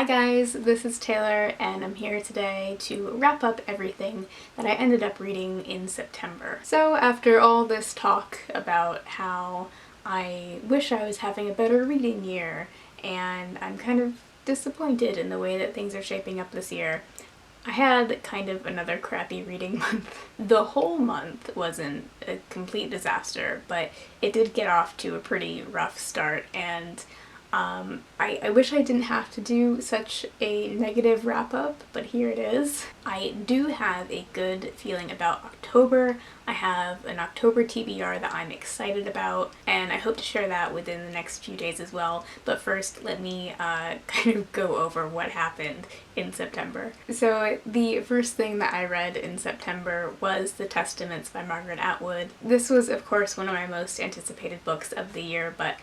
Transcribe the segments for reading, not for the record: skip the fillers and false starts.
Hi guys, this is Taylor and I'm here today to wrap up everything that I ended up reading in September. So after all this talk about how I wish I was having a better reading year and I'm kind of disappointed in the way that things are shaping up this year, I had kind of another crappy reading month. The whole month wasn't a complete disaster, but it did get off to a pretty rough start, and I wish I didn't have to do such a negative wrap-up, but here it is. I do have a good feeling about October. I have an October TBR that I'm excited about, and I hope to share that within the next few days as well. But first, let me kind of go over what happened in September. So the first thing that I read in September was The Testaments by Margaret Atwood. This was, of course, one of my most anticipated books of the year, but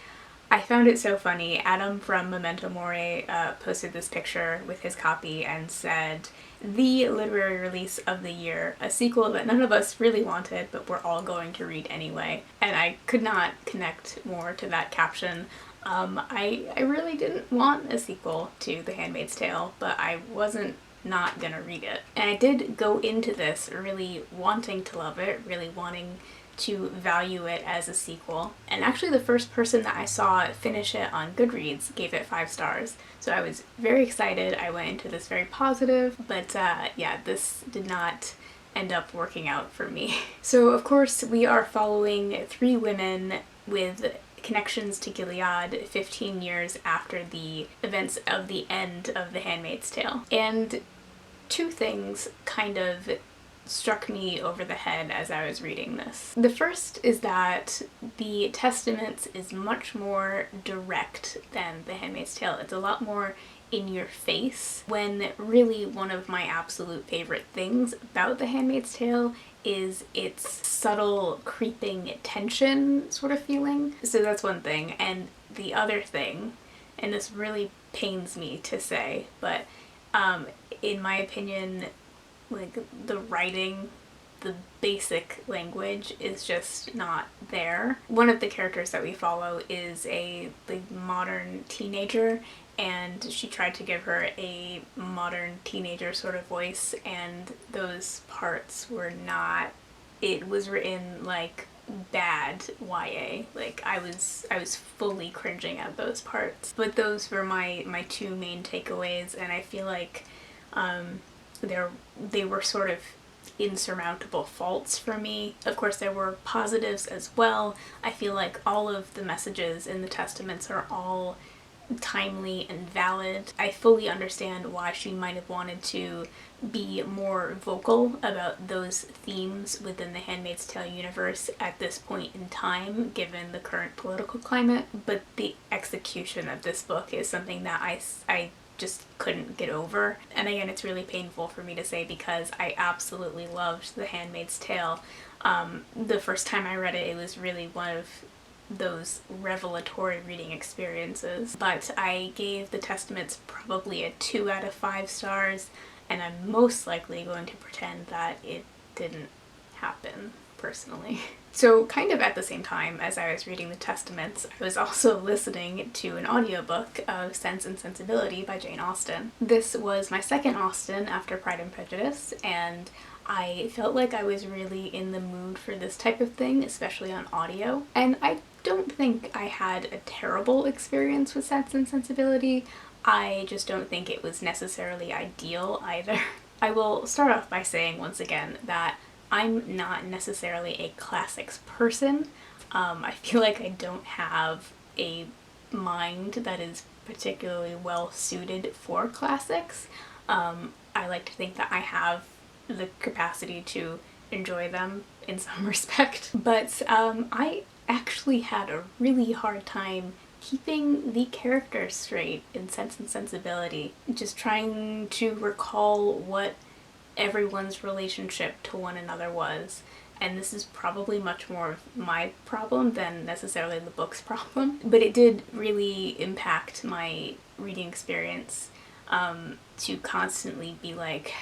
I found it so funny. Adam from Memento Mori posted this picture with his copy and said, "The literary release of the year, a sequel that none of us really wanted, but we're all going to read anyway." And I could not connect more to that caption. I really didn't want a sequel to The Handmaid's Tale, but I wasn't not gonna read it. And I did go into this really wanting to love it, really wanting to value it as a sequel. And actually the first person that I saw finish it on Goodreads gave it 5 stars. So I was very excited. I went into this very positive, but yeah, this did not end up working out for me. So of course we are following 3 women with connections to Gilead 15 years after the events of the end of The Handmaid's Tale. And 2 things kind of struck me over the head as I was reading this. The first is that The Testaments is much more direct than The Handmaid's Tale. It's a lot more in your face, when really one of my absolute favorite things about The Handmaid's Tale is its subtle creeping tension sort of feeling. So that's one thing. And the other thing, and this really pains me to say, but in my opinion, like the writing, the basic language is just not there. One of the characters that we follow is a modern teenager, and she tried to give her a modern teenager sort of voice, and those parts were not, it was written like bad YA. Like I was fully cringing at those parts. But those were my 2 main takeaways, and I feel like they were sort of insurmountable faults for me. Of course there were positives as well. I feel like all of the messages in the Testaments are all timely and valid. I fully understand why she might have wanted to be more vocal about those themes within the Handmaid's Tale universe at this point in time, given the current political climate, but the execution of this book is something that I just couldn't get over. And again, it's really painful for me to say because I absolutely loved The Handmaid's Tale. The first time I read it, it was really one of those revelatory reading experiences. But I gave The Testaments probably a 2 out of 5 stars, and I'm most likely going to pretend that it didn't happen personally. So kind of at the same time as I was reading The Testaments, I was also listening to an audiobook of Sense and Sensibility by Jane Austen. This was my second Austen after Pride and Prejudice, and I felt like I was really in the mood for this type of thing, especially on audio. And I don't think I had a terrible experience with Sense and Sensibility. I just don't think it was necessarily ideal either. I will start off by saying once again that I'm not necessarily a classics person. I feel like I don't have a mind that is particularly well suited for classics. I like to think that I have the capacity to enjoy them in some respect. But I actually had a really hard time keeping the characters straight in Sense and Sensibility. Just trying to recall what everyone's relationship to one another was. And this is probably much more of my problem than necessarily the book's problem. But it did really impact my reading experience to constantly be like,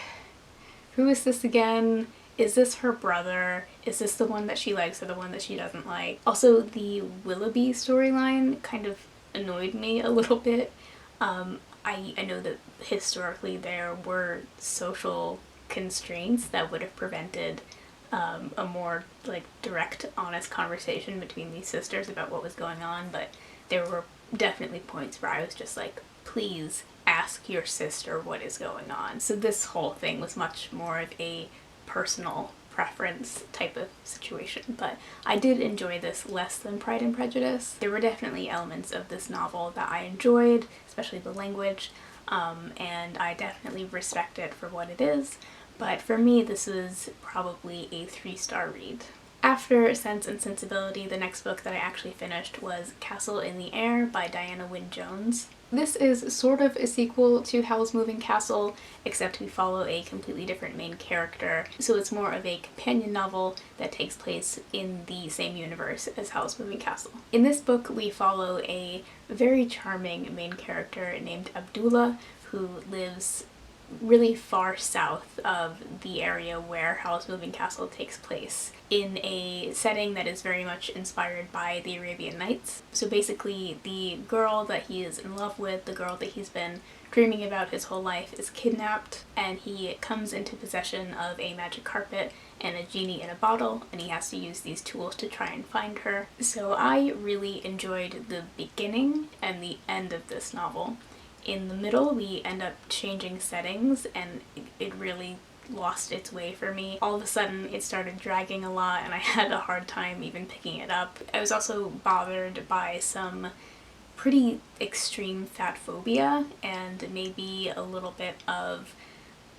who is this again? Is this her brother? Is this the one that she likes or the one that she doesn't like? Also, the Willoughby storyline kind of annoyed me a little bit. I know that historically there were social constraints that would have prevented a more like direct, honest conversation between these sisters about what was going on, but there were definitely points where I was just like, please ask your sister what is going on. So this whole thing was much more of a personal preference type of situation, but I did enjoy this less than Pride and Prejudice. There were definitely elements of this novel that I enjoyed, especially the language, and I definitely respect it for what it is, but for me this was probably a 3-star read. After Sense and Sensibility, the next book that I actually finished was Castle in the Air by Diana Wynne Jones. This is sort of a sequel to Howl's Moving Castle, except we follow a completely different main character, so it's more of a companion novel that takes place in the same universe as Howl's Moving Castle. In this book, we follow a very charming main character named Abdullah, who lives really far south of the area where Howl's Moving Castle takes place, in a setting that is very much inspired by the Arabian Nights. So basically the girl that he is in love with, the girl that he's been dreaming about his whole life, is kidnapped, and he comes into possession of a magic carpet and a genie in a bottle, and he has to use these tools to try and find her. So I really enjoyed the beginning and the end of this novel. In the middle, we end up changing settings, and it really lost its way for me. All of a sudden, it started dragging a lot, and I had a hard time even picking it up. I was also bothered by some pretty extreme fat phobia, and maybe a little bit of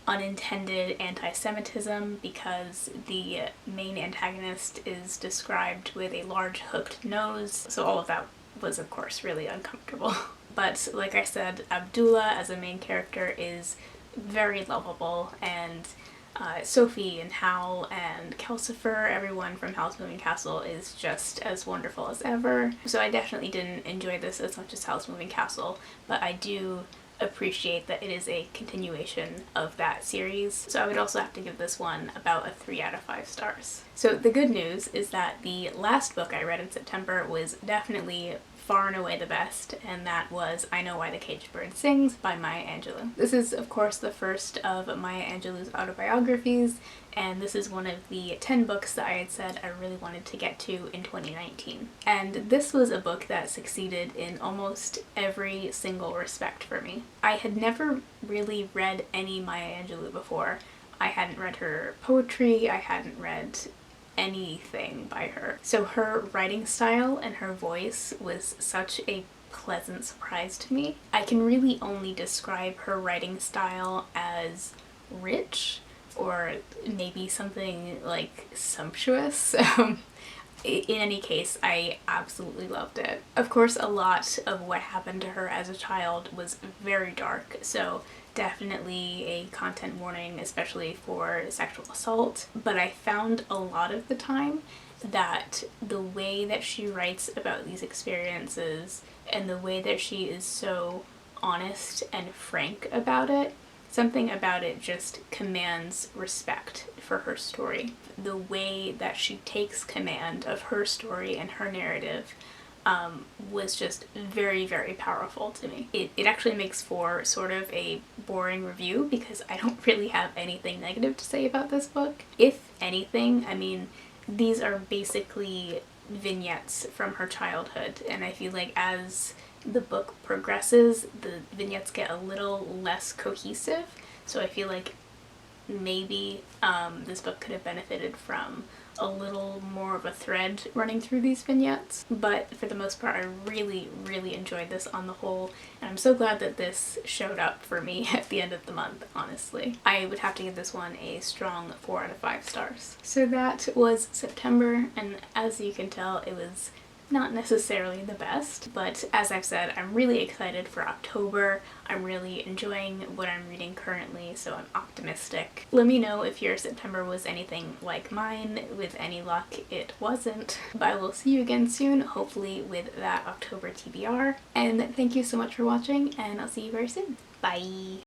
unintended anti-Semitism, because the main antagonist is described with a large hooked nose, so all of that was of course really uncomfortable. But like I said, Abdullah as a main character is very lovable, and Sophie and Howl and Calcifer, everyone from Howl's Moving Castle, is just as wonderful as ever. So I definitely didn't enjoy this as much as Howl's Moving Castle, but I do appreciate that it is a continuation of that series. So I would also have to give this one about a 3 out of 5 stars. So the good news is that the last book I read in September was definitely far and away the best, and that was I Know Why the Caged Bird Sings by Maya Angelou. This is of course the first of Maya Angelou's autobiographies, and this is one of the 10 books that I had said I really wanted to get to in 2019. And this was a book that succeeded in almost every single respect for me. I had never really read any Maya Angelou before. I hadn't read her poetry, I hadn't read anything by her. So her writing style and her voice was such a pleasant surprise to me. I can really only describe her writing style as rich, or maybe something like sumptuous. In any case, I absolutely loved it. Of course, a lot of what happened to her as a child was very dark, so definitely a content warning, especially for sexual assault. But I found a lot of the time that the way that she writes about these experiences and the way that she is so honest and frank about it, something about it just commands respect for her story. The way that she takes command of her story and her narrative was just very, very powerful to me. It actually makes for sort of a boring review because I don't really have anything negative to say about this book. If anything, I mean, these are basically vignettes from her childhood, and I feel like as the book progresses, the vignettes get a little less cohesive, so I feel like maybe this book could have benefited from a little more of a thread running through these vignettes. But for the most part, I really, really enjoyed this on the whole, and I'm so glad that this showed up for me at the end of the month, honestly. I would have to give this one a strong 4 out of 5 stars. So that was September, and as you can tell, it was not necessarily the best, but as I've said, I'm really excited for October. I'm really enjoying what I'm reading currently, so I'm optimistic. Let me know if your September was anything like mine. With any luck, it wasn't. But I will see you again soon, hopefully with that October TBR. And thank you so much for watching, and I'll see you very soon. Bye!